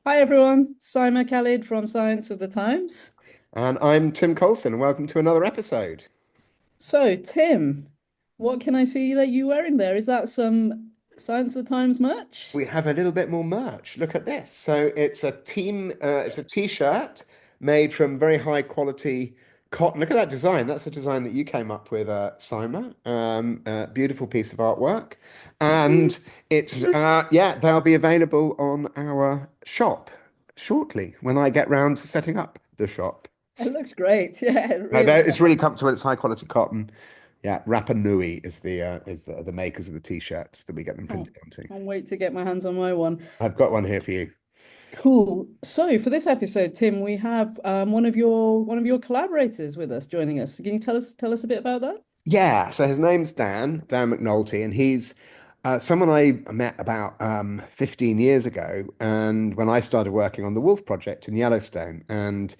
Hi everyone, Simon Khalid from Science of the Times. And I'm Tim Colson, and welcome to another episode. So, Tim, what can I see that you're wearing there? Is that some Science of the Times merch? We have a little bit more merch. Look at this. So it's a t-shirt made from very high quality cotton. Look at that design. That's a design that you came up with, Sima. A beautiful piece of artwork. And yeah, they'll be available on our shop shortly when I get round to setting up the shop. It looks great. Yeah, it No, really it's really comfortable. It's high quality cotton. Yeah, Rapa Nui is the makers of the t-shirts that we get them can't, printed onto. can't wait to get my hands on my one. I've got one here for you. Cool. So, for this episode, Tim, we have one of your collaborators with us joining us. Can you tell us a bit about that? Yeah, so his name's Dan MacNulty, and he's someone I met about 15 years ago, and when I started working on the Wolf Project in Yellowstone, and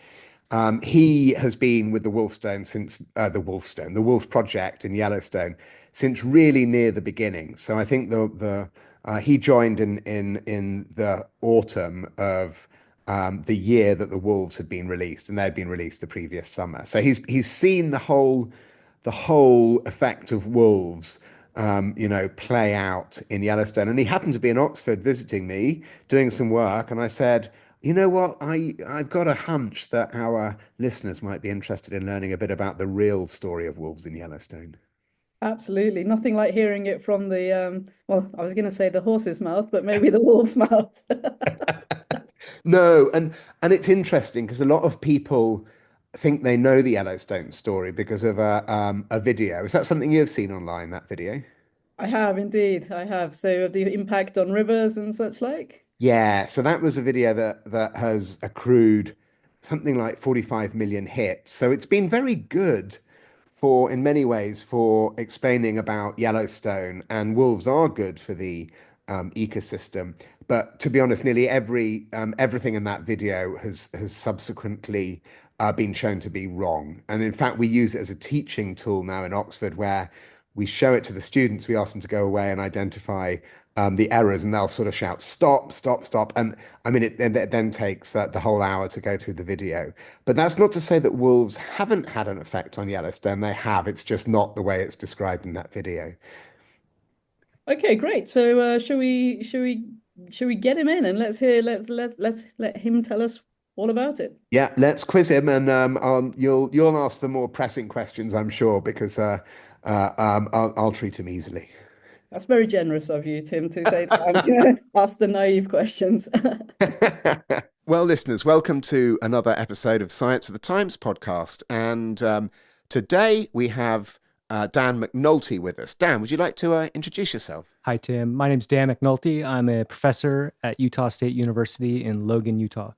he has been with the Wolfstone since the Wolf Project in Yellowstone since really near the beginning. So I think the he joined in the autumn of the year that the wolves had been released, and they had been released the previous summer. So he's seen the whole effect of wolves, play out in Yellowstone. And he happened to be in Oxford visiting me, doing some work, and I said, you know what? I've got a hunch that our listeners might be interested in learning a bit about the real story of wolves in Yellowstone. Absolutely. Nothing like hearing it from well, I was going to say the horse's mouth, but maybe the wolf's mouth. No, and it's interesting because a lot of people think they know the Yellowstone story because of a video. Is that something you've seen online, that video? I have indeed. I have. So the impact on rivers and such like. Yeah, so that was a video that has accrued something like 45 million hits. So it's been very good for, in many ways, for explaining about Yellowstone, and wolves are good for the ecosystem. But to be honest, nearly everything in that video has subsequently been shown to be wrong. And in fact, we use it as a teaching tool now in Oxford, where we show it to the students. We ask them to go away and identify the errors, and they'll sort of shout, "Stop, stop, stop!" And I mean, it then takes the whole hour to go through the video. But that's not to say that wolves haven't had an effect on Yellowstone. They have. It's just not the way it's described in that video. Okay, great. So shall we get him in and let's let him tell us all about it. Yeah, let's quiz him, and you'll ask the more pressing questions, I'm sure, because I'll treat him easily. That's very generous of you, Tim, to say that I'm going to ask the naive questions. Well, listeners, welcome to another episode of Science of the Times podcast. And today we have Dan MacNulty with us. Dan, would you like to introduce yourself? Hi, Tim. My name's Dan MacNulty. I'm a professor at Utah State University in Logan, Utah.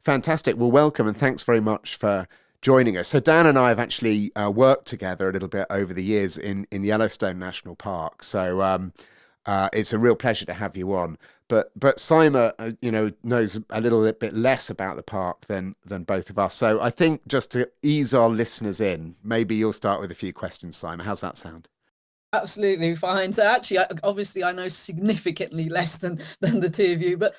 Fantastic. Well, welcome, and thanks very much for joining us. So Dan and I have actually worked together a little bit over the years in Yellowstone National Park. So it's a real pleasure to have you on. But Sima, knows a little bit less about the park than both of us. So I think just to ease our listeners in, maybe you'll start with a few questions, Sima. How's that sound? Absolutely fine. So actually, obviously, I know significantly less than the two of you. But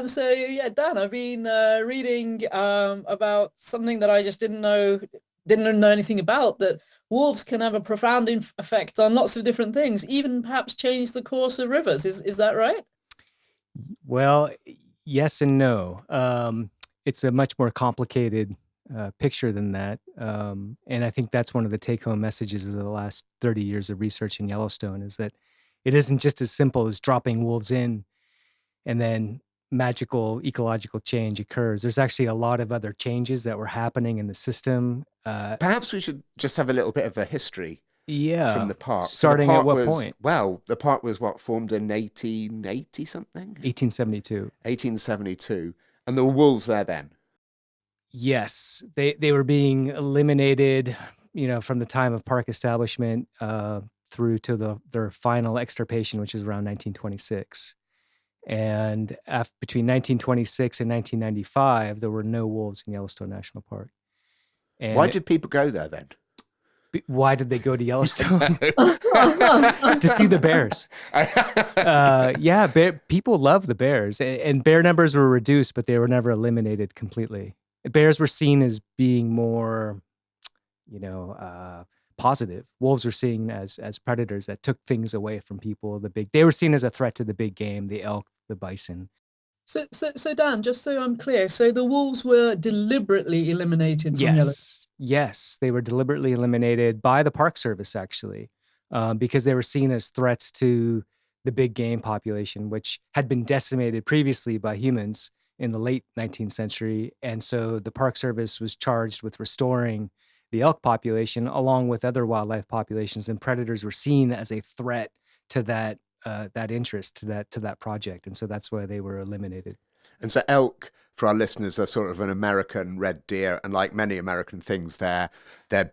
so yeah, Dan, I've been reading about something that I just didn't know anything about. That wolves can have a profound effect on lots of different things, even perhaps change the course of rivers. Is that right? Well, yes and no. It's a much more complicated picture than that. And I think that's one of the take home messages of the last 30 years of research in Yellowstone is that it isn't just as simple as dropping wolves in and then magical ecological change occurs. There's actually a lot of other changes that were happening in the system. Perhaps we should just have a little bit of a history from Yeah. the park. So the Starting at park what was, point? well, the park was what, formed in 1880 something? 1872. 1872. And there were wolves there then. Yes, they were being eliminated, from the time of park establishment through to their final extirpation, which is around 1926. And between 1926 and 1995, there were no wolves in Yellowstone National Park. Why And did people go there then? Why did they go to Yellowstone? To see the bears. People love the bears, and bear numbers were reduced, but they were never eliminated completely. Bears were seen as being more, positive. Wolves were seen as predators that took things away from people. They were seen as a threat to the big game, the elk, the bison. So Dan, just so I'm clear, so the wolves were deliberately eliminated from Yellowstone. Yes, they were deliberately eliminated by the Park Service, actually, because they were seen as threats to the big game population, which had been decimated previously by humans in the late 19th century. And so the Park Service was charged with restoring the elk population along with other wildlife populations, and predators were seen as a threat to that interest, to that project. And so that's why they were eliminated. And so elk, for our listeners, are sort of an American red deer, and like many American things, they're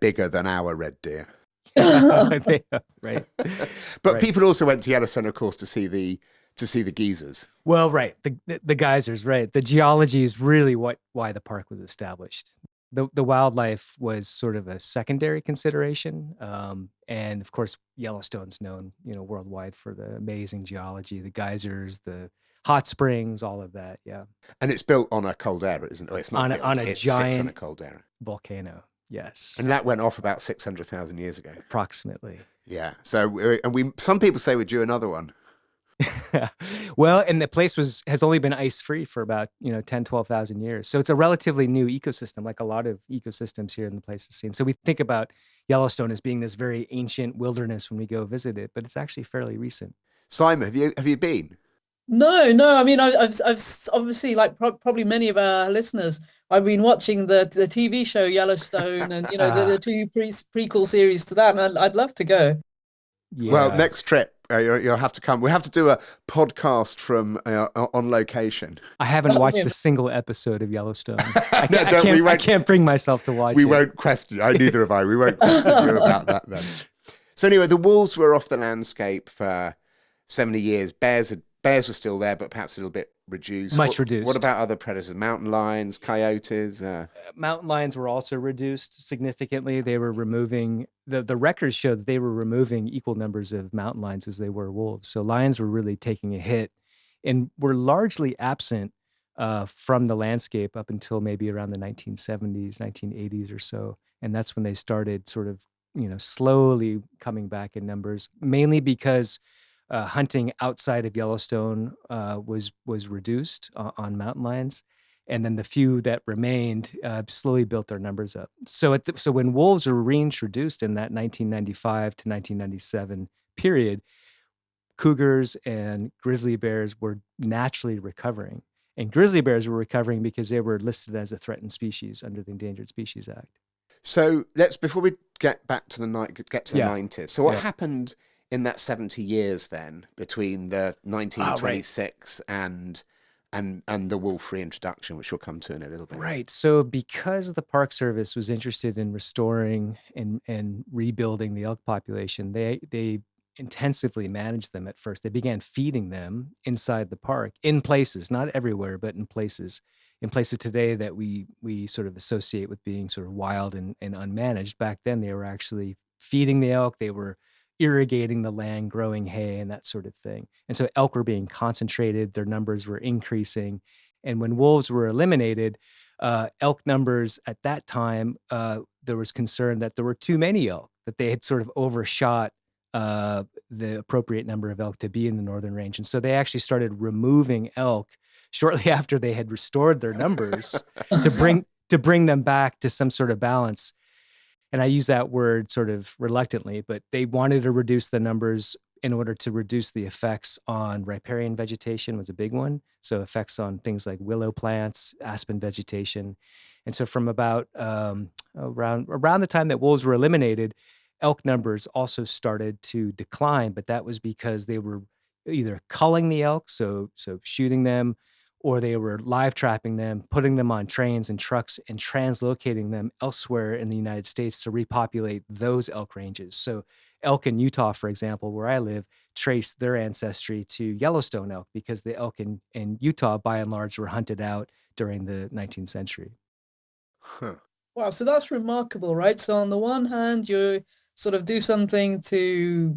bigger than our red deer. Right. But people also went to Yellowstone, of course, to see the geysers. Well, right, the geysers, right. The geology is really why the park was established. The wildlife was sort of a secondary consideration, and of course, Yellowstone's known, worldwide for the amazing geology, the geysers, the hot springs, all of that. Yeah. And it's built on a caldera, isn't it? It's not on a it giant sits on a caldera volcano. Yes. And that went off about 600,000 years ago. Approximately. Yeah. So, some people say we're due another one. Well, and the place has only been ice free for about 10, 12,000 years. So it's a relatively new ecosystem, like a lot of ecosystems here in the place to see. And so we think about Yellowstone as being this very ancient wilderness when we go visit it, but it's actually fairly recent. Simon, have you been? No. I mean, I've obviously, like probably many of our listeners, I've been watching the TV show Yellowstone, and the two prequel series to that, and I'd love to go. Yeah. Well, next trip, you'll have to come. We have to do a podcast from on location. I haven't watched a single episode of Yellowstone. I can't bring myself to watch it. We won't question. Neither have I. We won't question you about that then. So anyway, the wolves were off the landscape for so many years. Bears were still there, but perhaps a little bit reduced. Reduced. What about other predators? Mountain lions, coyotes? Mountain lions were also reduced significantly. They were removing, the records show that they were removing equal numbers of mountain lions as they were wolves. So lions were really taking a hit and were largely absent from the landscape up until maybe around the 1970s, 1980s or so. And that's when they started sort of, slowly coming back in numbers, mainly because hunting outside of Yellowstone was reduced on mountain lions, and then the few that remained slowly built their numbers up. So so when wolves were reintroduced in that 1995 to 1997 period, cougars and grizzly bears were naturally recovering, and grizzly bears were recovering because they were listed as a threatened species under the Endangered Species Act. So before we get back to the 90s. So what happened in that 70 years then between the 1926 and the wolf reintroduction, which we'll come to in a little bit? Right. So because the Park Service was interested in restoring and rebuilding the elk population, they intensively managed them at first. They began feeding them inside the park in places, not everywhere, but in places today that we sort of associate with being sort of wild and unmanaged. Back then, they were actually feeding the elk. They were irrigating the land, growing hay, and that sort of thing. And so elk were being concentrated, their numbers were increasing. And when wolves were eliminated, elk numbers at that time, there was concern that there were too many elk, that they had sort of overshot the appropriate number of elk to be in the northern range. And so they actually started removing elk shortly after they had restored their numbers to bring them back to some sort of balance. And I use that word sort of reluctantly, but they wanted to reduce the numbers in order to reduce the effects on riparian vegetation was a big one. So effects on things like willow plants, aspen vegetation. And so from about around the time that wolves were eliminated, elk numbers also started to decline, but that was because they were either culling the elk, so shooting them, or they were live trapping them, putting them on trains and trucks and translocating them elsewhere in the United States to repopulate those elk ranges. So elk in Utah, for example, where I live, trace their ancestry to Yellowstone elk because the elk in Utah, by and large, were hunted out during the 19th century. Huh. Wow, so that's remarkable, right? So on the one hand, you sort of do something to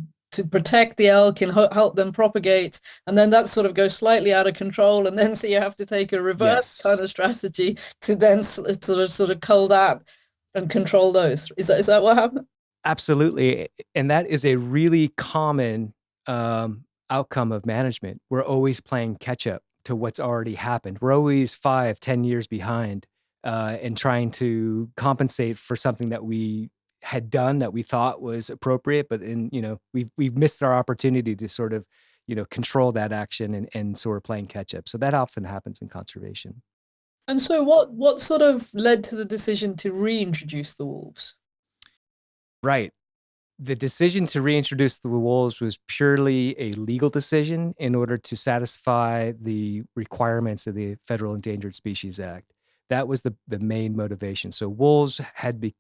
protect the elk and help them propagate, and then that sort of goes slightly out of control, and then so you have to take a reverse kind Yes, of strategy to then sort of cull that and control those. Is that what happened? absolutely. And that is a really common outcome of management. We're always playing catch up to what's already happened. We're always 5, 10 years behind and trying to compensate for something that we had done that we thought was appropriate, but we've missed our opportunity to sort of control that action, and so we're playing catch up. So that often happens in conservation. And so what sort of led to the decision to reintroduce the wolves? Right. The decision to reintroduce the wolves was purely a legal decision in order to satisfy the requirements of the Federal Endangered Species Act. That was the main motivation. So wolves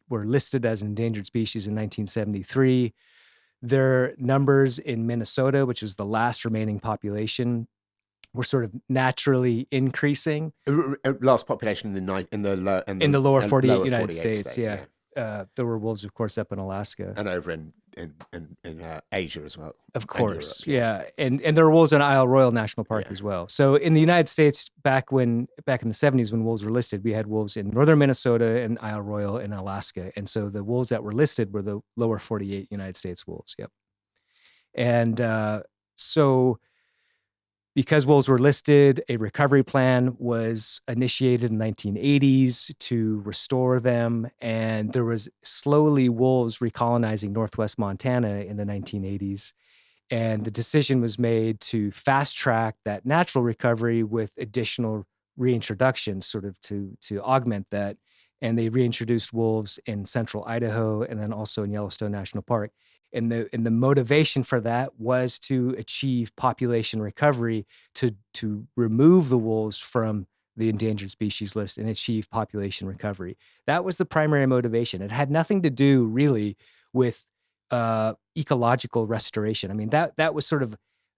were listed as an endangered species in 1973. Their numbers in Minnesota, which is the last remaining population, were sort of naturally increasing Last population in the lower 48 lower United 48 States. state, Yeah. There were wolves, of course, up in Alaska. and over in Asia as well. Of And course, Europe, yeah, and there were wolves in Isle Royale National Park Yeah. as well. So in the United States, back in the 70s when wolves were listed, we had wolves in northern Minnesota and Isle Royale in Alaska, and so the wolves that were listed were the lower 48 United States wolves. Yep, and so because wolves were listed, a recovery plan was initiated in the 1980s to restore them, and there was slowly wolves recolonizing northwest Montana in the 1980s. And the decision was made to fast track that natural recovery with additional reintroductions, sort of to augment that. And they reintroduced wolves in central Idaho and then also in Yellowstone National Park. And the motivation for that was to achieve population recovery, to remove the wolves from the endangered species list and achieve population recovery. That was the primary motivation. It had nothing to do really with ecological restoration. I mean, that was sort of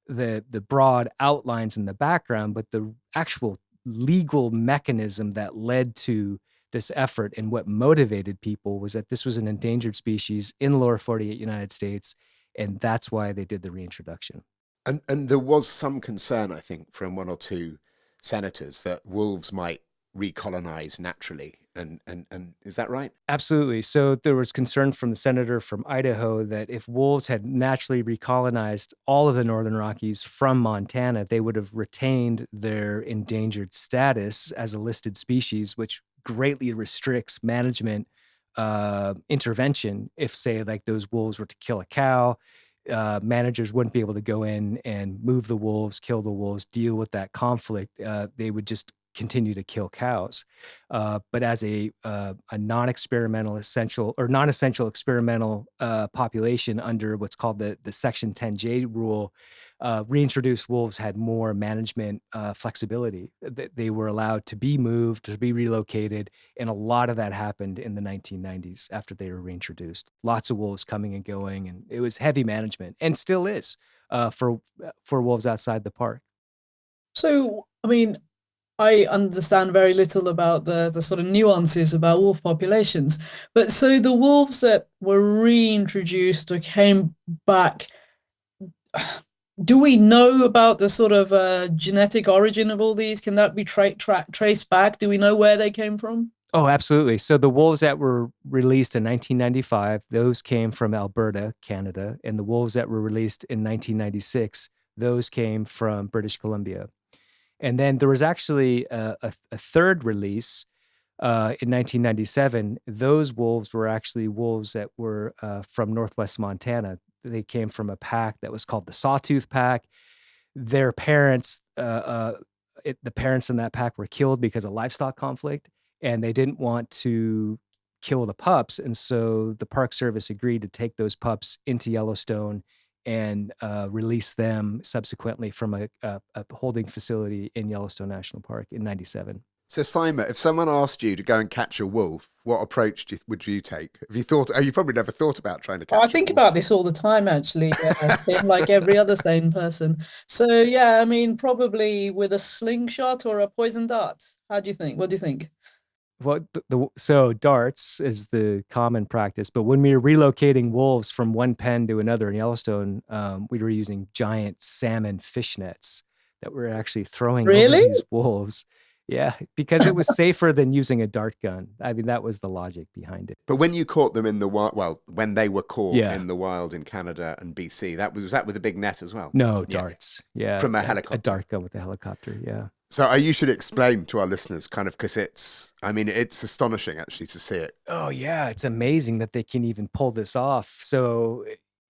the broad outlines in the background, but the actual legal mechanism that led to this effort and what motivated people was that this was an endangered species in the lower 48 United States, and that's why they did the reintroduction. And there was some concern, I think, from one or two senators that wolves might recolonize naturally. And is that right? Absolutely. So there was concern from the senator from Idaho that if wolves had naturally recolonized all of the Northern Rockies from Montana, they would have retained their endangered status as a listed species, which greatly restricts management intervention. If, say, like those wolves were to kill a cow, managers wouldn't be able to go in and move the wolves, kill the wolves, deal with that conflict. They would just continue to kill cows. But as a non-experimental essential or non-essential experimental population under what's called the Section 10J rule, reintroduced wolves had more management flexibility. They were allowed to be moved, to be relocated, and a lot of that happened in the 1990s after they were reintroduced. Lots of wolves coming and going, and it was heavy management, and still is for wolves outside the park. So, I mean, I understand very little about the sort of nuances about wolf populations, but so the wolves that were reintroduced or came back, do we know about the sort of genetic origin of all these? Can that be traced back? Do we know where they came from? Oh, absolutely. So the wolves that were released in 1995, those came from Alberta, Canada, and the wolves that were released in 1996, those came from British Columbia. And then there was actually a third release in 1997. Those wolves were actually wolves that were from Northwest Montana. They came from a pack that was called the Sawtooth Pack. Their parents, the parents in that pack were killed because of livestock conflict, and they didn't want to kill the pups. And so the Park Service agreed to take those pups into Yellowstone and release them subsequently from a holding facility in Yellowstone National Park in 97. So, Simon, if someone asked you to go and catch a wolf, what approach would you take? Have you thought? Oh, you probably never thought about trying to catch. I think about this all the time, actually, Tim, like every other sane person. So, yeah, I mean, probably with a slingshot or a poison dart. How do you think? What do you think? Well, so darts is the common practice, but when we were relocating wolves from one pen to another in Yellowstone, we were using giant salmon fish nets that we're actually throwing over Really? these wolves. Yeah, because it was safer than using a dart gun. I mean, that was the logic behind it. But when you caught them in the wild, well, when they were caught Yeah. in the wild in Canada and BC, was that with a big net as well? No, Yes. darts. Yeah. From a A helicopter. dart gun with a helicopter. Yeah. So you should explain to our listeners, kind of, because it's astonishing actually to see it. Oh yeah, it's amazing that they can even pull this off. So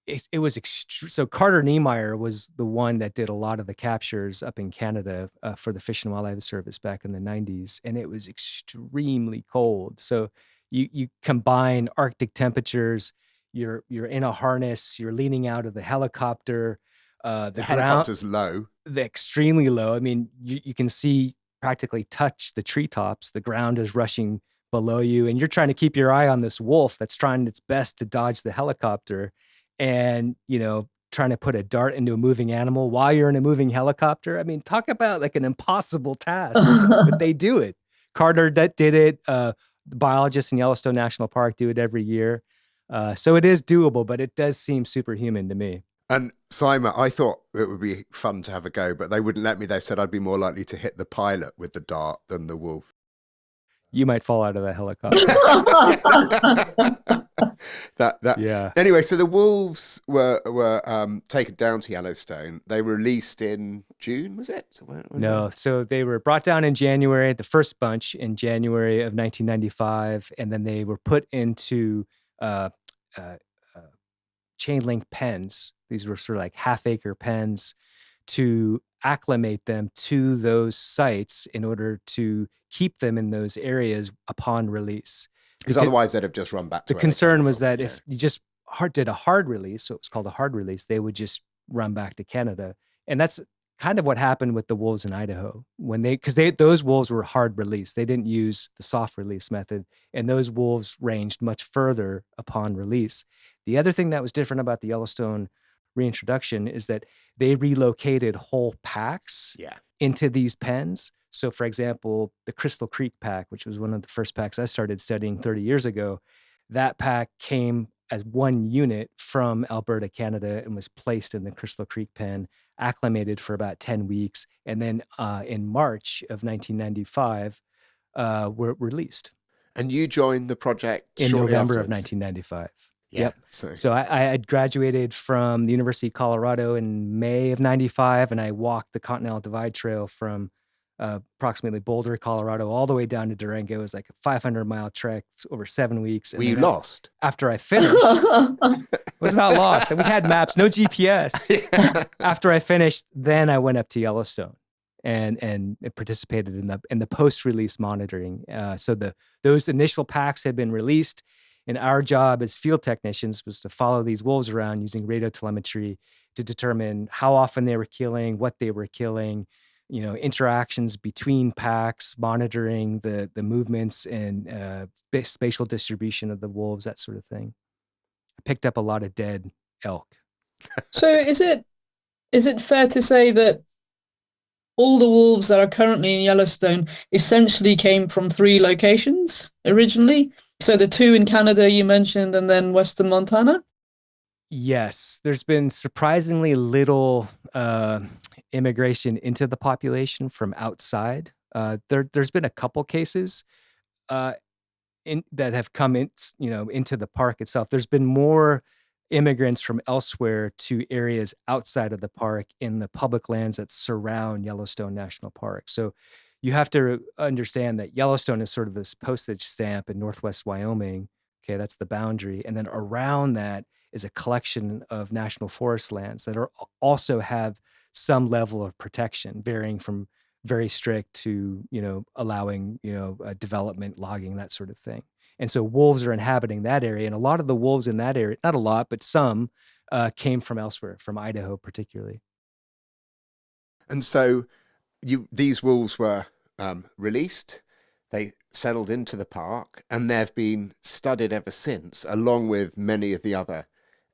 it was so Carter Niemeyer was the one that did a lot of the captures up in Canada for the Fish and Wildlife Service back in the 90s, and it was extremely cold. So you combine Arctic temperatures, you're in a harness, you're leaning out of the helicopter, The helicopter's low. the extremely low. I mean, you can see practically touch the treetops. The ground is rushing below you, and you're trying to keep your eye on this wolf that's trying its best to dodge the helicopter, and trying to put a dart into a moving animal while you're in a moving helicopter. I mean, talk about like an impossible task, but they do it. Carter did it. The biologists in Yellowstone National Park do it every year. So it is doable, but it does seem superhuman to me. And Simon, I thought it would be fun to have a go, but they wouldn't let me. They said I'd be more likely to hit the pilot with the dart than the wolf. You might fall out of the helicopter. Yeah. Anyway, so the wolves were taken down to Yellowstone. They were released in June, was it? No, so they were brought down in January, the first bunch in January of 1995, and then they were put into chain link pens. These were sort of like half-acre pens to acclimate them to those sites in order to keep them in those areas upon release. Because otherwise they'd have just run back to The where they concern came was from. that Yeah. if you just did a hard release, so it was called a hard release, they would just run back to Canada. And that's kind of what happened with the wolves in Idaho because those wolves were hard release. They didn't use the soft release method, and those wolves ranged much further upon release. The other thing that was different about the Yellowstone reintroduction is that they relocated whole packs Yeah. into these pens. So for example, the Crystal Creek pack, which was one of the first packs I started studying 30 years ago, that pack came as one unit from Alberta, Canada, and was placed in the Crystal Creek pen, acclimated for about 10 weeks, and then in March of 1995, were released. And you joined the project In shortly November of afterwards. 1995. Yeah. Yep. So I had graduated from the University of Colorado in May of 95, and I walked the Continental Divide Trail from approximately Boulder, Colorado, all the way down to Durango. It was like a 500-mile trek over 7 weeks. Were you lost? After I finished, was not lost. We had maps, no GPS. After I finished, then I went up to Yellowstone and participated in the post-release monitoring. So those initial packs had been released, and our job as field technicians was to follow these wolves around using radio telemetry to determine how often they were killing, what they were killing, interactions between packs, monitoring the movements and spatial distribution of the wolves, that sort of thing. I picked up a lot of dead elk. So is it fair to say that all the wolves that are currently in Yellowstone essentially came from 3 locations originally? So the 2 in Canada you mentioned, and then Western Montana? Yes, there's been surprisingly little immigration into the population from outside. There's been a couple cases that have come in, into the park itself. There's been more immigrants from elsewhere to areas outside of the park in the public lands that surround Yellowstone National Park. So you have to understand that Yellowstone is sort of this postage stamp in Northwest Wyoming. Okay, that's the boundary. And then around that is a collection of national forest lands that also have some level of protection, varying from very strict to, allowing, development, logging, that sort of thing. And so wolves are inhabiting that area. And a lot of the wolves in that area, not a lot, but some came from elsewhere, from Idaho particularly. And so these wolves were released. They settled into the park, and they've been studied ever since, along with many of the other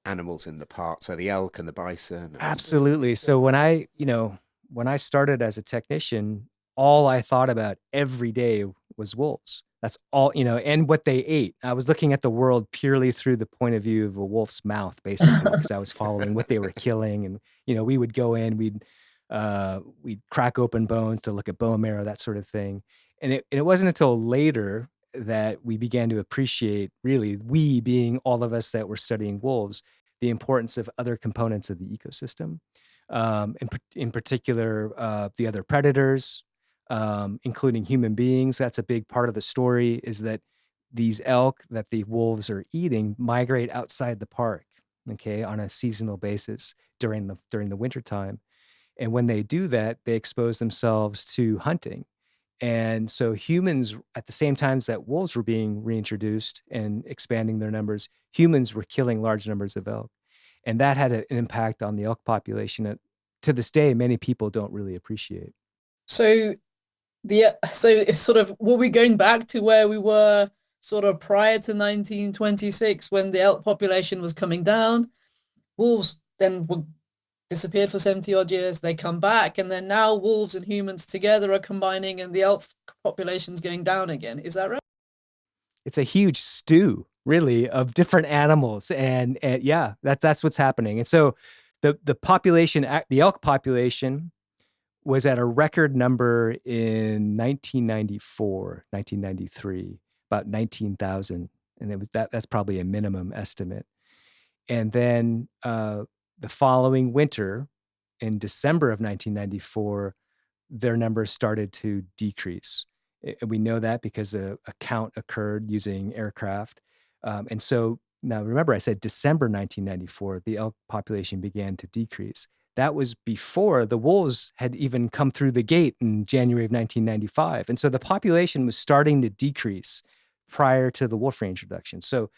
animals in the park. So the elk and the bison. Absolutely. So when I started as a technician, all I thought about every day was wolves. That's all, and what they ate. I was looking at the world purely through the point of view of a wolf's mouth, basically, because I was following what they were killing. And, we would go in, we'd crack open bones to look at bone marrow, that sort of thing. And it wasn't until later that we began to appreciate, really, we being all of us that were studying wolves, the importance of other components of the ecosystem. In particular, the other predators, including human beings. That's a big part of the story, is that these elk that the wolves are eating migrate outside the park, okay, on a seasonal basis during the wintertime. And when they do that, they expose themselves to hunting. And so humans, at the same times that wolves were being reintroduced and expanding their numbers, humans were killing large numbers of elk. And that had an impact on the elk population that, to this day, many people don't really appreciate. So so it's sort of, were we going back to where we were sort of prior to 1926 when the elk population was coming down? Wolves then disappeared for 70 odd years. They come back, and then now wolves and humans together are combining, and the elk population's going down again. Is that right? It's a huge stew, really, of different animals, and yeah, that's what's happening. And so the population, the elk population, was at a record number in 1994, 1993, about 19,000, and it was that's probably a minimum estimate. And then the following winter, in December of 1994, their numbers started to decrease. And we know that because a count occurred using aircraft. And so now remember, I said December 1994, the elk population began to decrease. That was before the wolves had even come through the gate in January of 1995. And so the population was starting to decrease prior to the wolf reintroduction. So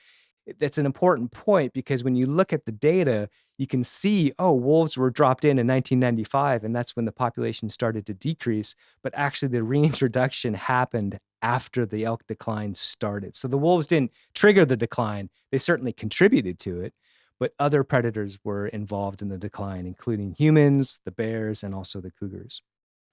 that's an important point, because when you look at the data, you can see, wolves were dropped in 1995, and that's when the population started to decrease. But actually, the reintroduction happened after the elk decline started. So the wolves didn't trigger the decline. They certainly contributed to it, but other predators were involved in the decline, including humans, the bears, and also the cougars.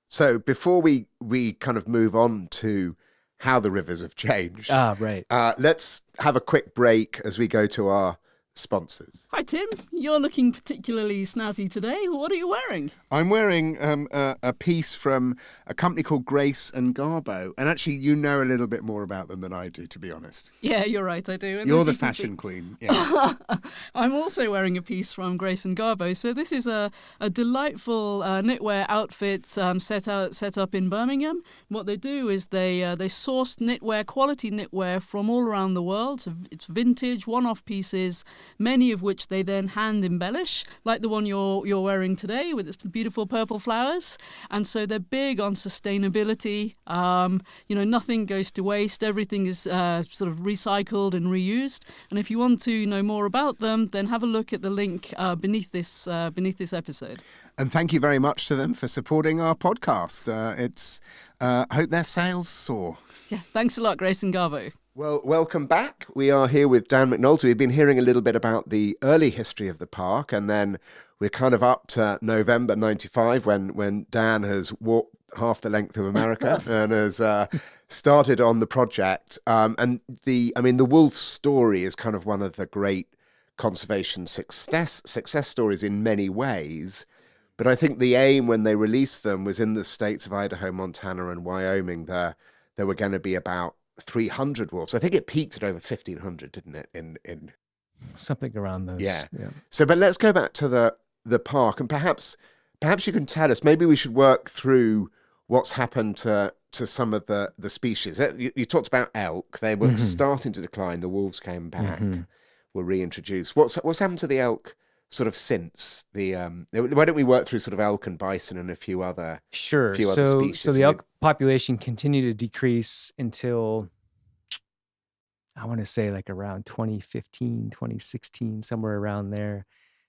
So before we kind of move on to how the rivers have changed, right. Let's have a quick break as we go to our sponsors. Hi, Tim. You're looking particularly snazzy today. What are you wearing? I'm wearing a piece from a company called Grace and Garbo. And actually, you know a little bit more about them than I do, to be honest. Yeah, you're right, I do. And you're the fashion queen. Yeah. I'm also wearing a piece from Grace and Garbo. So this is a delightful knitwear outfit set up in Birmingham. What they do is they source knitwear, quality knitwear from all around the world. So it's vintage, one-off pieces, many of which they then hand embellish, like the one you're wearing today with its beautiful purple flowers. And so they're big on sustainability. Nothing goes to waste. Everything is sort of recycled and reused. And if you want to know more about them, then have a look at the link beneath this episode. And thank you very much to them for supporting our podcast. I hope their sales soar. Yeah, thanks a lot, Grace and Garbo. Well, welcome back. We are here with Dan MacNulty. We've been hearing a little bit about the early history of the park, and then we're kind of up to November 95 when Dan has walked half the length of America and has started on the project. And the wolf story is kind of one of the great conservation success stories in many ways. But I think the aim when they released them was in the states of Idaho, Montana, and Wyoming. There were going to be about 300 wolves. I think it peaked at over 1,500, didn't it? In something around those. Yeah. So, but let's go back to the park, and perhaps you can tell us. Maybe we should work through what's happened to some of the species. You talked about elk; they were starting to decline. The wolves came back, were reintroduced. What's happened to the elk sort of since the? Why don't we work through sort of elk and bison and a few other other species? So the elk population continued to decrease until, I want to say, like around 2015, 2016, somewhere around there,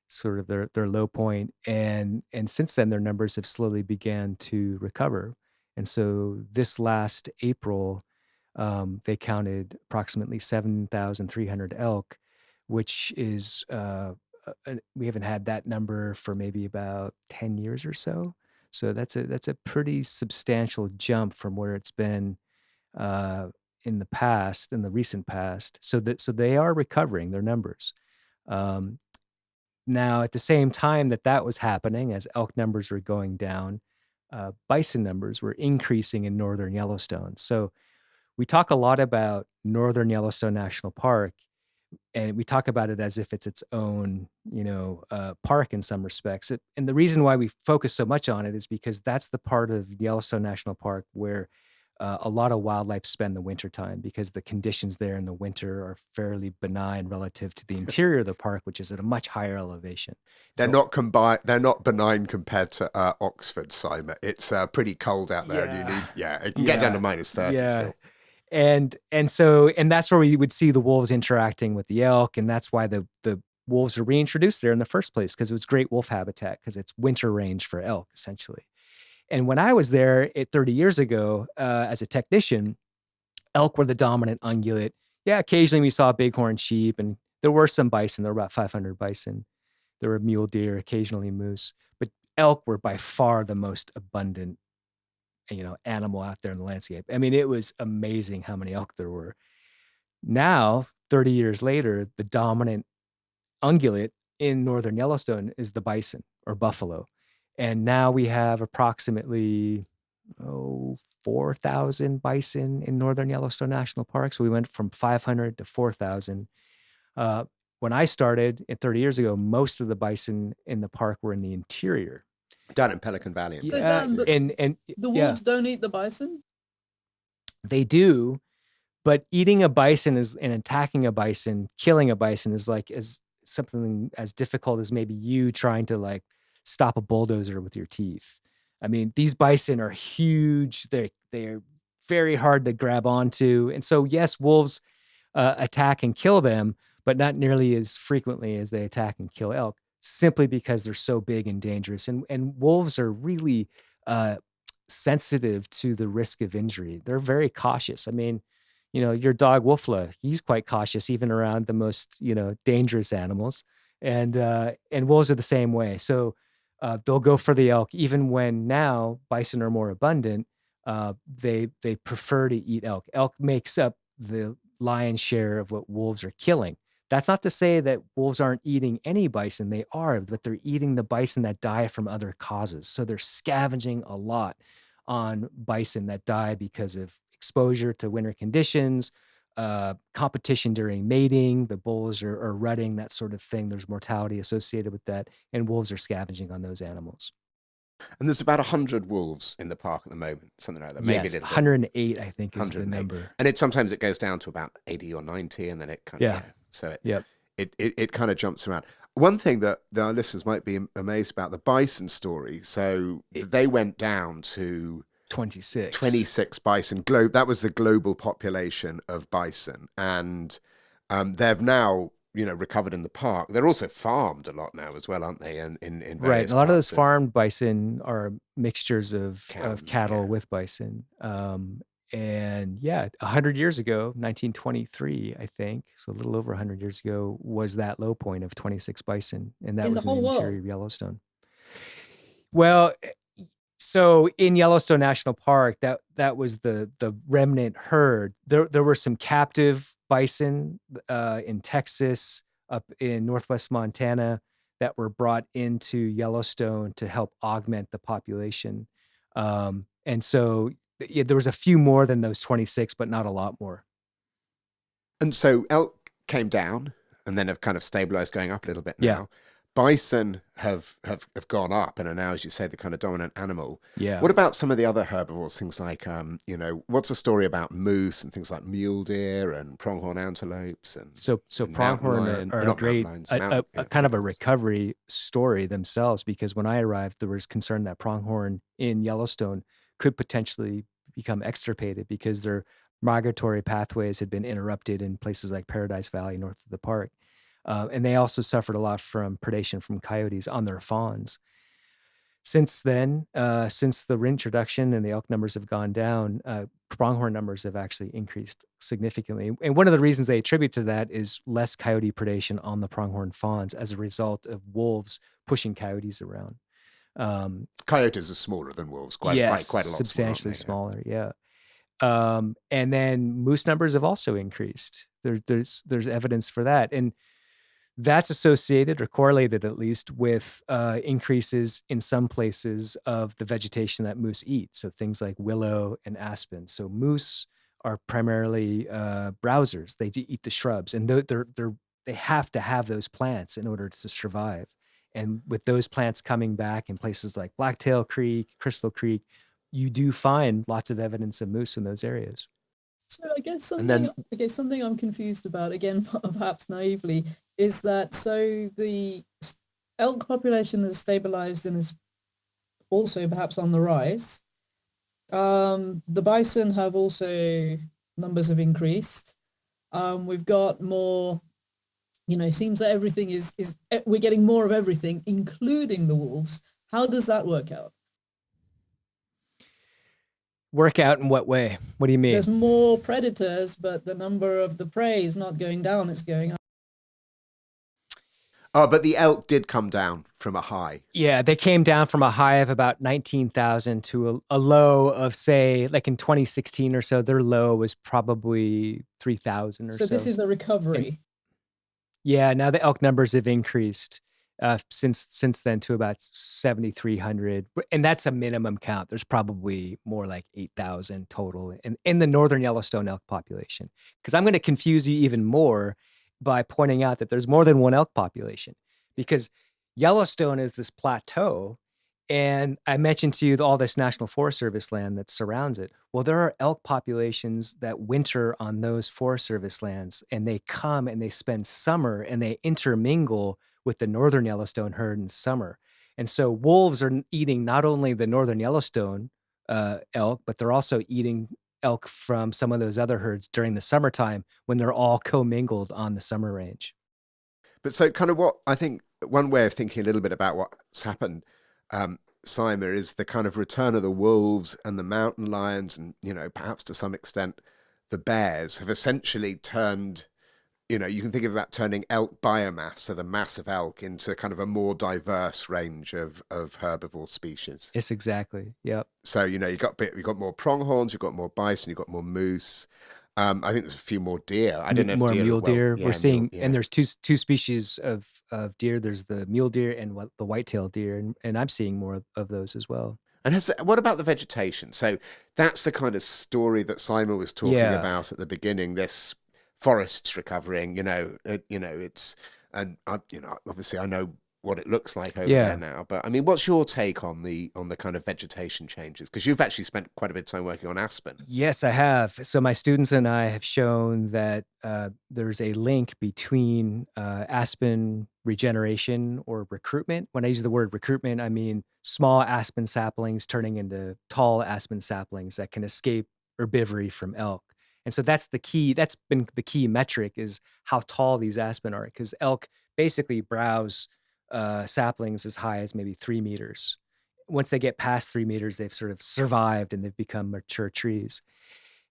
sort of their low point. And since then, their numbers have slowly began to recover. And so this last April, they counted approximately 7,300 elk, which is, we haven't had that number for maybe about 10 years or so. So that's a pretty substantial jump from where it's been in the recent past. So they are recovering their numbers. Now, at the same time that was happening, as elk numbers were going down, bison numbers were increasing in northern Yellowstone. So we talk a lot about northern Yellowstone National Park, and we talk about it as if it's its own, park in some respects. And the reason why we focus so much on it is because that's the part of Yellowstone National Park where a lot of wildlife spend the wintertime, because the conditions there in the winter are fairly benign relative to the interior of the park, which is at a much higher elevation. They're not benign compared to Oxford, Simon. It's pretty cold out there, and it can get down to -30 still. And that's where we would see the wolves interacting with the elk, and that's why the wolves are reintroduced there in the first place, because it was great wolf habitat, because it's winter range for elk essentially. And when I was there 30 years ago, as a technician, elk were the dominant ungulate. Yeah, occasionally we saw bighorn sheep, and there were some bison. There were about 500 bison. There were mule deer, occasionally moose, but elk were by far the most abundant, animal out there in the landscape. I mean, it was amazing how many elk there were. Now, 30 years later, the dominant ungulate in northern Yellowstone is the bison or buffalo. And now we have approximately 4,000 bison in northern Yellowstone National Park. So we went from 500 to 4,000. When I started 30 years ago, most of the bison in the park were in the interior. Down in Pelican Valley. The wolves don't eat the bison? They do, but eating a bison and attacking a bison, killing a bison is like as something as difficult as maybe you trying to stop a bulldozer with your teeth. I mean, these bison are huge. They're very hard to grab onto. And so, yes, wolves attack and kill them, but not nearly as frequently as they attack and kill elk, simply because they're so big and dangerous. And wolves are really sensitive to the risk of injury. They're very cautious. I mean, your dog Wolfla, he's quite cautious even around the most, dangerous animals. And wolves are the same way. So they'll go for the elk, even when now bison are more abundant. They prefer to eat elk. Elk makes up the lion's share of what wolves are killing. That's not to say that wolves aren't eating any bison. They are, but they're eating the bison that die from other causes. So they're scavenging a lot on bison that die because of exposure to winter conditions, competition during mating. The bulls are rutting, that sort of thing. There's mortality associated with that, and wolves are scavenging on those animals. And there's about 100 wolves in the park at the moment, something like that. Maybe 108, I think, is the number. And sometimes it goes down to about 80 or 90, and then it kind of it kind of jumps around. One thing that our listeners might be amazed about, the bison story. So they went down to 26 bison. That was the global population of bison, and they've now recovered in the park. They're also farmed a lot now as well, aren't they? In right, a lot of those farmed bison are mixtures of cattle with bison. And 100 years ago, 1923, I think, so a little over 100 years ago, was that low point of 26 bison, and that was in the interior of Yellowstone. Well, so in Yellowstone National Park, that was the remnant herd. There were some captive bison in Texas, up in northwest Montana, that were brought into Yellowstone to help augment the population. And so there was a few more than those 26, but not a lot more. And so elk came down and then have kind of stabilized, going up a little bit now. Yeah. Bison have gone up and are now, as you say, the kind of dominant animal. Yeah. What about some of the other herbivores? Things like, what's the story about moose and things like mule deer and pronghorn antelopes? And so pronghorn are a kind of a recovery story themselves, because when I arrived, there was concern that pronghorn in Yellowstone could potentially become extirpated because their migratory pathways had been interrupted in places like Paradise Valley north of the park. And they also suffered a lot from predation from coyotes on their fawns. Since then, since the reintroduction and the elk numbers have gone down, pronghorn numbers have actually increased significantly. And one of the reasons they attribute to that is less coyote predation on the pronghorn fawns as a result of wolves pushing coyotes around. Coyotes are smaller than wolves, quite a lot substantially smaller. Yeah. And then moose numbers have also increased. There's evidence for that. And that's associated or correlated at least with increases in some places of the vegetation that moose eat. So things like willow and aspen. So moose are primarily browsers. They do eat the shrubs, and they have to have those plants in order to survive. And with those plants coming back in places like Blacktail Creek, Crystal Creek, you do find lots of evidence of moose in those areas. So I guess And then something I'm confused about, again, perhaps naively, is that so the elk population has stabilized and is also perhaps on the rise. The bison have also, numbers have increased. We've got more, seems that everything is we're getting more of everything, including the wolves. How does that work out? Work out in what way? What do you mean? There's more predators, but the number of the prey is not going down, it's going up. Oh, but the elk did come down from a high. Yeah, they came down from a high of about 19,000 to a low of, say, like in 2016 or so, their low was probably 3,000 or so. So this is a recovery. Yeah, now the elk numbers have increased since then to about 7,300. And that's a minimum count. There's probably more like 8,000 total in the northern Yellowstone elk population. Because I'm going to confuse you even more by pointing out that there's more than one elk population, because Yellowstone is this plateau. And I mentioned to you all this National Forest Service land that surrounds it. Well, there are elk populations that winter on those Forest Service lands, and they come and they spend summer and they intermingle with the northern Yellowstone herd in summer. And so wolves are eating not only the northern Yellowstone elk, but they're also eating elk from some of those other herds during the summertime when they're all commingled on the summer range. But so kind of what I think one way of thinking a little bit about what's happened, Simon, is the kind of return of the wolves and the mountain lions, and perhaps to some extent the bears have essentially turned, you can think of that turning elk biomass, so the mass of elk, into kind of a more diverse range of herbivore species. Yes, exactly. Yep. So you've got more pronghorns, you've got more bison, you've got more moose. I think there's a few more deer. I don't know if more mule deer. yeah, We're seeing, yeah. and there's two species of deer. There's the mule deer and the white-tailed deer, and I'm seeing more of those as well. And what about the vegetation? So that's the kind of story that Simon was talking about at the beginning. This forests recovering, it's, and obviously I know what it looks like over there now. But I mean, what's your take on the kind of vegetation changes? Because you've actually spent quite a bit of time working on aspen. Yes, I have. So my students and I have shown that there's a link between aspen regeneration or recruitment. When I use the word recruitment, I mean small aspen saplings turning into tall aspen saplings that can escape herbivory from elk. And so that's the key. That's been the key metric, is how tall these aspen are, because elk basically browse saplings as high as maybe 3 meters. Once they get past 3 meters, they've sort of survived and they've become mature trees.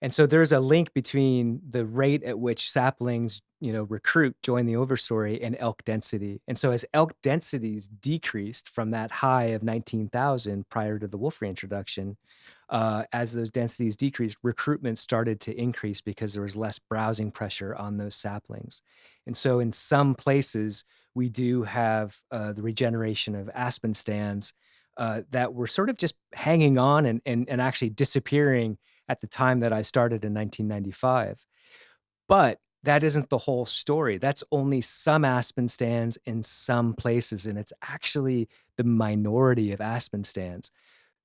And so there's a link between the rate at which saplings, recruit, join the overstory, and elk density. And so as elk densities decreased from that high of 19,000 prior to the wolf reintroduction, as those densities decreased, recruitment started to increase because there was less browsing pressure on those saplings. And so in some places, we do have the regeneration of aspen stands that were sort of just hanging on and actually disappearing at the time that I started in 1995. But that isn't the whole story. That's only some aspen stands in some places, and it's actually the minority of aspen stands.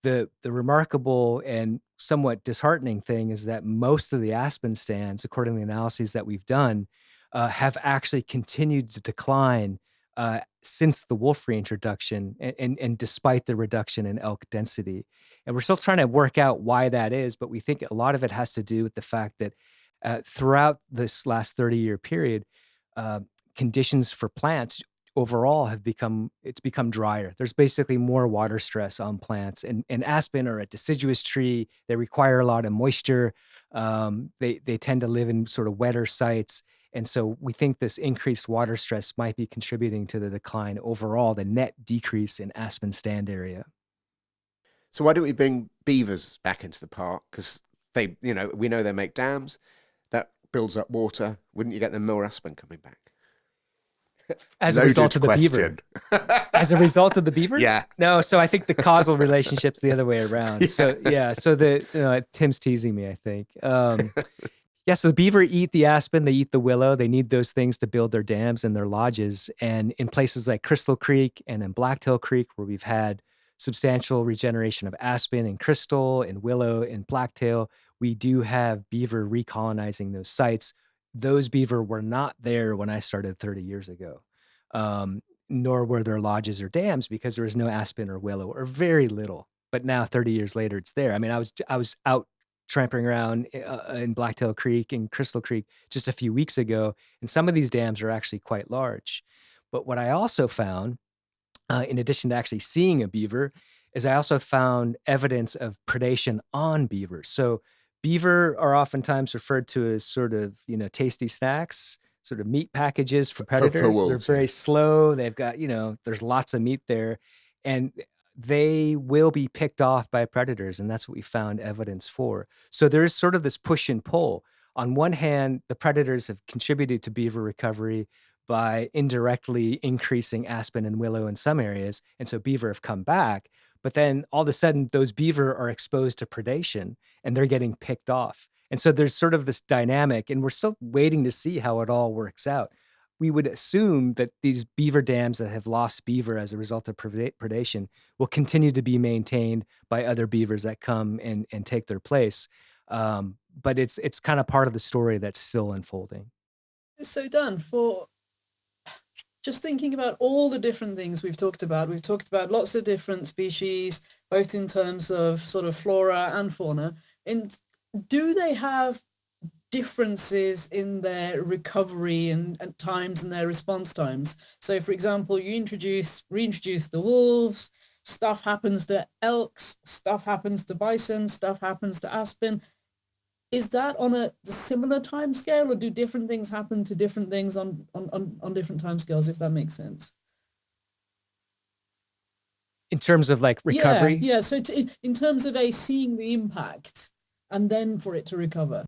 The remarkable and somewhat disheartening thing is that most of the aspen stands, according to the analyses that we've done, have actually continued to decline since the wolf reintroduction, and despite the reduction in elk density. And we're still trying to work out why that is, but we think a lot of it has to do with the fact that throughout this last 30-year period, conditions for plants overall have become drier. There's basically more water stress on plants, and aspen are a deciduous tree. They require a lot of moisture. They tend to live in sort of wetter sites. And so we think this increased water stress might be contributing to the decline overall, the net decrease in aspen stand area. So why don't we bring beavers back into the park? Because they, we know they make dams that builds up water. Wouldn't you get the more aspen coming back? As a result of the beaver. As a result of the beaver? Yeah. No, so I think the causal relationship's the other way around. Yeah. So Tim's teasing me, I think. Yeah, so the beaver eat the aspen, they eat the willow. They need those things to build their dams and their lodges. And in places like Crystal Creek and in Blacktail Creek, where we've had substantial regeneration of aspen and crystal and willow and blacktail, we do have beaver recolonizing those sites. Those beaver were not there when I started 30 years ago, nor were there lodges or dams because there was no aspen or willow or very little. But now 30 years later, it's there. I mean, I was out tramping around in Blacktail Creek and Crystal Creek just a few weeks ago, and some of these dams are actually quite large. But what I also found, in addition to actually seeing a beaver, is I also found evidence of predation on beavers. So beaver are oftentimes referred to as sort of, tasty snacks, sort of meat packages for predators. wolves, They're very slow. They've got, there's lots of meat there. And they will be picked off by predators, and that's what we found evidence for. So there is sort of this push and pull. On one hand, the predators have contributed to beaver recovery by indirectly increasing aspen and willow in some areas, and so beaver have come back. But then all of a sudden, those beaver are exposed to predation, and they're getting picked off. And so there's sort of this dynamic, and we're still waiting to see how it all works out. We would assume that these beaver dams that have lost beaver as a result of predation will continue to be maintained by other beavers that come and take their place. But it's kind of part of the story that's still unfolding. So Dan, for just thinking about all the different things we've talked about lots of different species, both in terms of sort of flora and fauna. And do they have differences in their recovery and times and their response times? So for example, you reintroduce the wolves, stuff happens to elks, stuff happens to bison, stuff happens to aspen. Is that on a similar time scale, or do different things happen to different things on different time scales, if that makes sense? In terms of like recovery? Yeah. So in terms of seeing the impact and then for it to recover.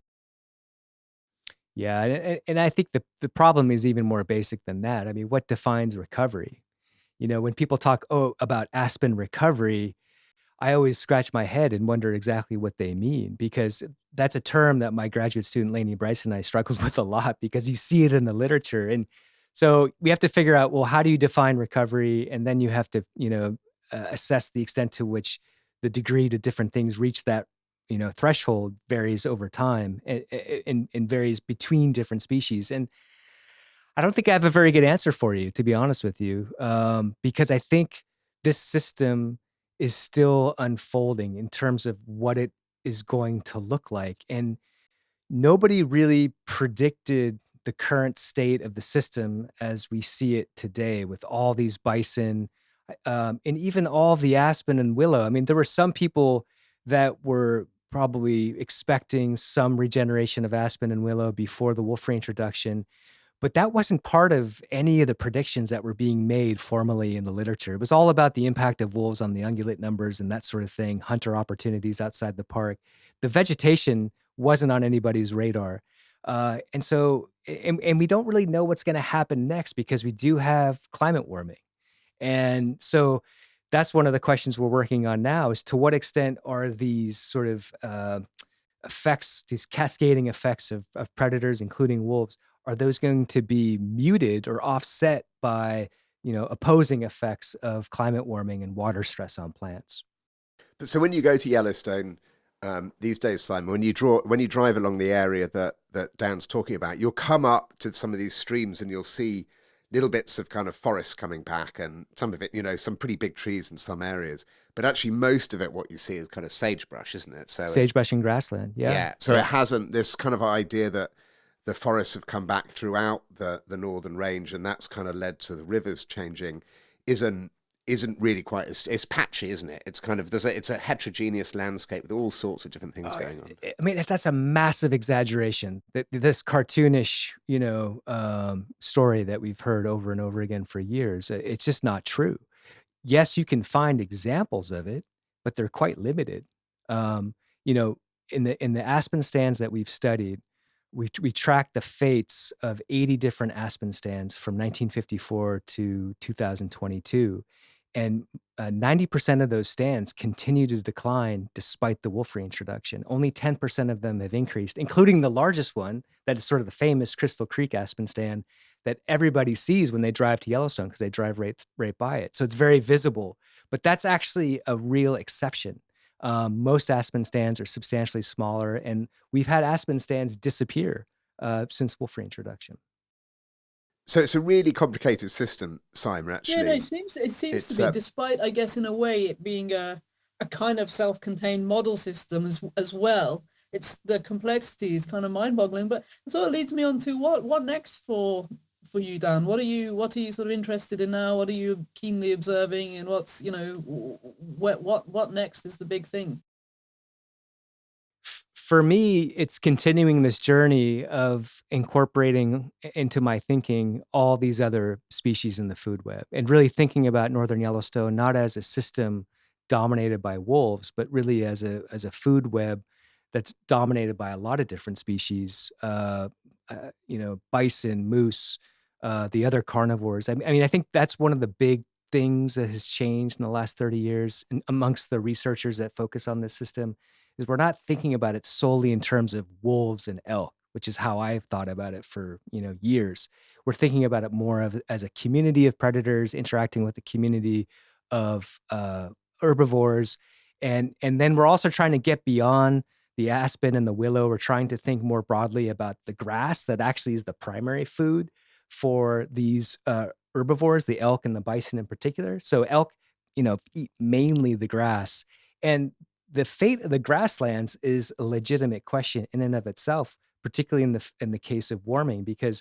Yeah, and I think the problem is even more basic than that. I mean, what defines recovery? When people talk about aspen recovery, I always scratch my head and wonder exactly what they mean, because that's a term that my graduate student Lainey Bryce and I struggled with a lot, because you see it in the literature. And so we have to figure out, well, how do you define recovery? And then you have to, assess the extent to which the degree to different things reach that threshold varies over time and varies between different species. And I don't think I have a very good answer for you, to be honest with you, because I think this system is still unfolding in terms of what it is going to look like. And nobody really predicted the current state of the system as we see it today, with all these bison and even all the aspen and willow. I mean, there were some people that were probably expecting some regeneration of aspen and willow before the wolf reintroduction, but that wasn't part of any of the predictions that were being made formally in the literature. It was all about the impact of wolves on the ungulate numbers and that sort of thing, hunter opportunities outside the park. The vegetation wasn't on anybody's radar. And we don't really know what's going to happen next, because we do have climate warming. And so that's one of the questions we're working on now, is to what extent are these sort of effects, these cascading effects of predators, including wolves, are those going to be muted or offset by, opposing effects of climate warming and water stress on plants? But so when you go to Yellowstone these days, Simon, when you drive along the area that Dan's talking about, you'll come up to some of these streams and you'll see little bits of kind of forest coming back, and some of it, some pretty big trees in some areas. But actually, most of it, what you see is kind of sagebrush, isn't it? So sagebrush and grassland, yeah. Yeah. So it hasn't, this kind of idea that the forests have come back throughout the northern range, and that's kind of led to the rivers changing, isn't really quite as, it's patchy, isn't it? It's kind of, it's a heterogeneous landscape with all sorts of different things going on. I mean, if that's a massive exaggeration, this cartoonish, story that we've heard over and over again for years, it's just not true. Yes, you can find examples of it, but they're quite limited. in the aspen stands that we've studied, we tracked the fates of 80 different aspen stands from 1954 to 2022, and 90% of those stands continue to decline despite the wolf reintroduction. Only 10% of them have increased, including the largest one that is sort of the famous Crystal Creek aspen stand that everybody sees when they drive to Yellowstone because they drive right by it. So it's very visible, but that's actually a real exception. Most aspen stands are substantially smaller, and we've had aspen stands disappear since wolf reintroduction. So it's a really complicated system, Simon, Yeah, no, actually. it seems to It's be, despite, I guess, in a way, it being a kind of self-contained model system as well. It's the complexity is kind of mind-boggling. But so it leads me on to what next for you, Dan? What are you sort of interested in now? What are you keenly observing, and what's, you know, what next is the big thing? For me, it's continuing this journey of incorporating into my thinking all these other species in the food web, and really thinking about Northern Yellowstone not as a system dominated by wolves, but really as a food web that's dominated by a lot of different species. Bison, moose, the other carnivores. I mean, I think that's one of the big things that has changed in the last 30 years amongst the researchers that focus on this system, is we're not thinking about it solely in terms of wolves and elk, which is how I've thought about it for, years. We're thinking about it more of as a community of predators interacting with a community of herbivores, and then we're also trying to get beyond the aspen and the willow. We're trying to think more broadly about the grass that actually is the primary food for these herbivores, the elk and the bison in particular. So elk, eat mainly the grass, and the fate of the grasslands is a legitimate question in and of itself, particularly in the case of warming, because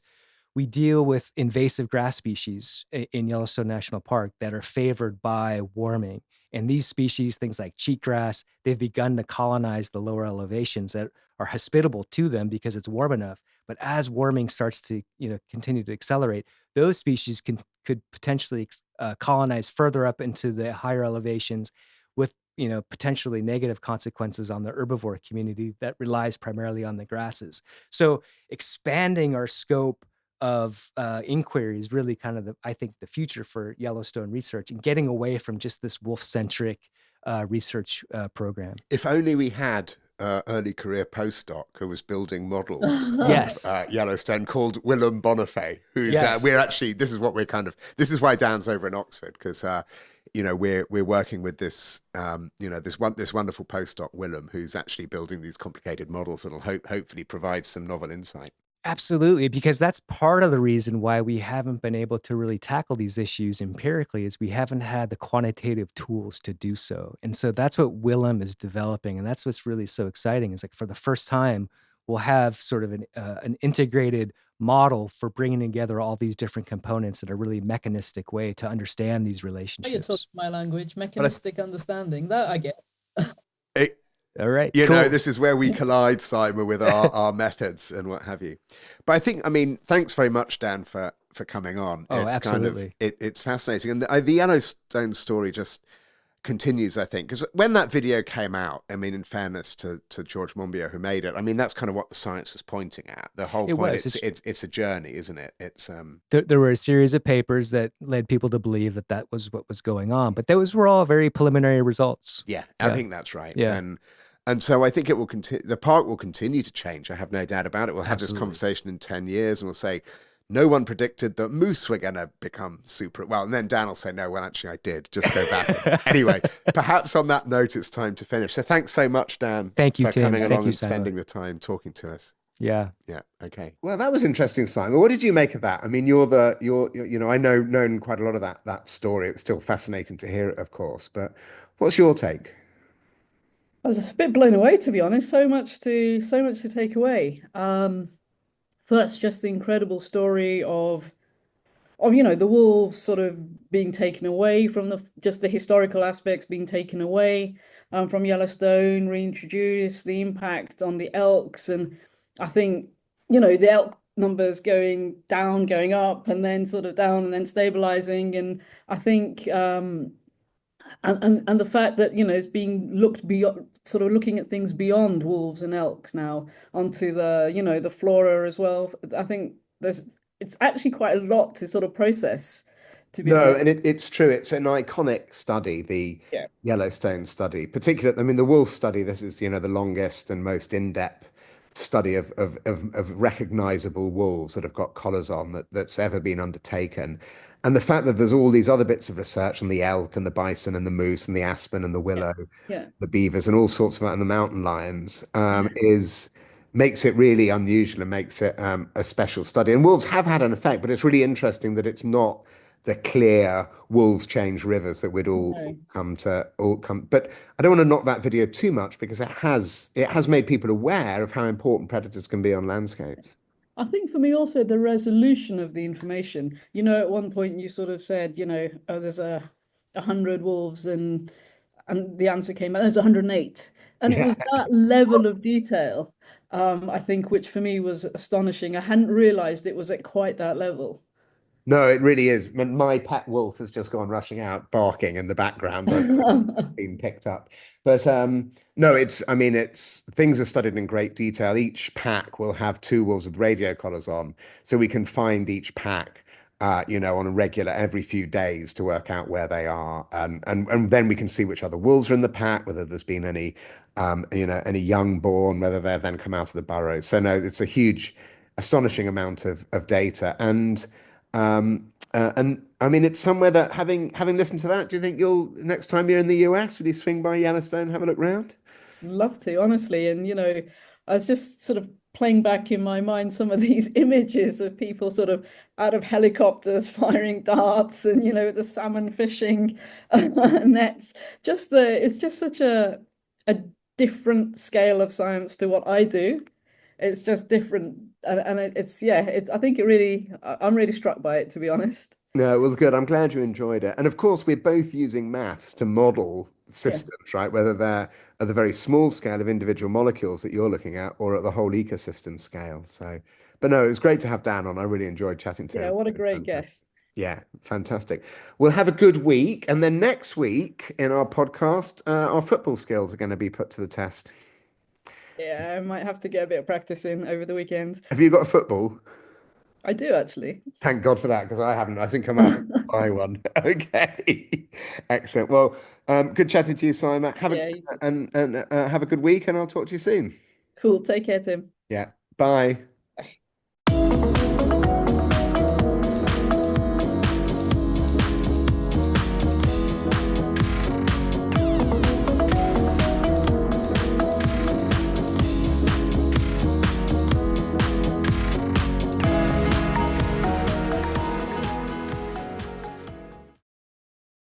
we deal with invasive grass species in Yellowstone National Park that are favored by warming. And these species, things like cheatgrass, they've begun to colonize the lower elevations that are hospitable to them because it's warm enough. But as warming starts to, continue to accelerate, those species could potentially colonize further up into the higher elevations with, potentially negative consequences on the herbivore community that relies primarily on the grasses. So expanding our scope of inquiry is really kind of I think the future for Yellowstone research, and getting away from just this wolf-centric research program. If only we had early career postdoc who was building models Yes. of Yellowstone, called Willem Bonifay, who's Yes. we're actually, this is why Dan's over in Oxford, because we're working with this this wonderful postdoc Willem, who's actually building these complicated models that'll hopefully provide some novel insight. Absolutely, because that's part of the reason why we haven't been able to really tackle these issues empirically, is we haven't had the quantitative tools to do so. And so that's what Willem is developing, and that's what's really so exciting, is like for the first time, we'll have sort of an integrated model for bringing together all these different components in a really mechanistic way to understand these You're relationships. talking my language, mechanistic understanding. That I get. All right. Cool. This is where we collide, Simon, with our methods and what have you. But I mean, thanks very much, Dan, for coming on. Oh, it's absolutely. It's fascinating. And the Yellowstone story just continues, I think, because when that video came out, I mean, in fairness to George Monbiot, who made it, I mean, that's kind of what the science was pointing at. The whole point, it's a journey, isn't it? It's there were a series of papers that led people to believe that was what was going on, but those were all very preliminary results. Yeah, I think that's right. Yeah. And so I think it will continue. The park will continue to change. I have no doubt about it. We'll have Absolutely. this conversation in 10 years and we'll say, no one predicted that moose were going to become super. Well, and then Dan will say, no, well, actually I did. Just go back. Anyway, perhaps on that note, it's time to finish. So thanks so much, Dan. Thank you, for Tim. coming Thank along you, and Simon. spending the time talking to us. Yeah. Yeah. Okay. Well, that was interesting, Simon. What did you make of that? I mean, I known quite a lot of that story. It's still fascinating to hear it, of course, but what's your take? I was a bit blown away, to be honest. So much to take away. First, just the incredible story of the wolves sort of being taken away from just the historical aspects being taken away from Yellowstone, reintroduced, the impact on the elks, and I think the elk numbers going down, going up, and then sort of down, and then stabilizing, and I think and the fact that, you know, it's being looked beyond, sort of looking at things beyond wolves and elks now onto the, you know, the flora as well. I think it's actually quite a lot to sort of process, to be No, honest. and it's true. It's an iconic study, the Yeah. Yellowstone study, particularly, I mean, the wolf study, this is, you know, the longest and most in-depth study of recognizable wolves that have got collars on that's ever been undertaken. And the fact that there's all these other bits of research on the elk and the bison and the moose and the aspen and the Yeah. willow, Yeah. the beavers and all sorts of, and the mountain lions, is makes it really unusual and makes it a special study. And wolves have had an effect, but it's really interesting that it's not the clear wolves change rivers that we'd all No. come. But I don't want to knock that video too much because it has made people aware of how important predators can be on landscapes. I think for me also the resolution of the information. You know, at one point you sort of said, you know, oh, there's 100 wolves, and the answer came out there's 108, and it Yeah. was that level of detail. I think, which for me was astonishing. I hadn't realized it was at quite that level. No, it really is. My pet wolf has just gone rushing out, barking in the background. I've been picked up. But no, I mean, it's things are studied in great detail. Each pack will have two wolves with radio collars on, so we can find each pack, you know, on a regular every few days to work out where they are, and then we can see which other wolves are in the pack, whether there's been any, you know, any young born, whether they've then come out of the burrows. So no, it's a huge, astonishing amount of data, and I mean, it's somewhere that having listened to that, do you think you'll next time you're in the US, will you swing by Yellowstone, have a look round? Love to, honestly. And, you know, I was just sort of playing back in my mind some of these images of people sort of out of helicopters firing darts, and, you know, the salmon fishing nets. It's just such a different scale of science to what I do. It's just different. And I think I'm really struck by it, to be honest. No, it was good. I'm glad you enjoyed it. And of course, we're both using maths to model Yeah. systems, right? Whether they're at the very small scale of individual molecules that you're looking at or at the whole ecosystem scale. So, but no, it was great to have Dan on. I really enjoyed chatting to Yeah, him. what a great Fantastic. guest. Yeah, fantastic. We'll have a good week. And then next week in our podcast, our football skills are going to be put to the test. Yeah, I might have to get a bit of practice in over the weekend. Have you got a football? I do, actually. Thank God for that, because I haven't. I think I'm out to buy one. Okay. Excellent. Well, good chatting to you, Simon. Yeah, you too. And have a good week, and I'll talk to you soon. Cool. Take care, Tim. Yeah. Bye.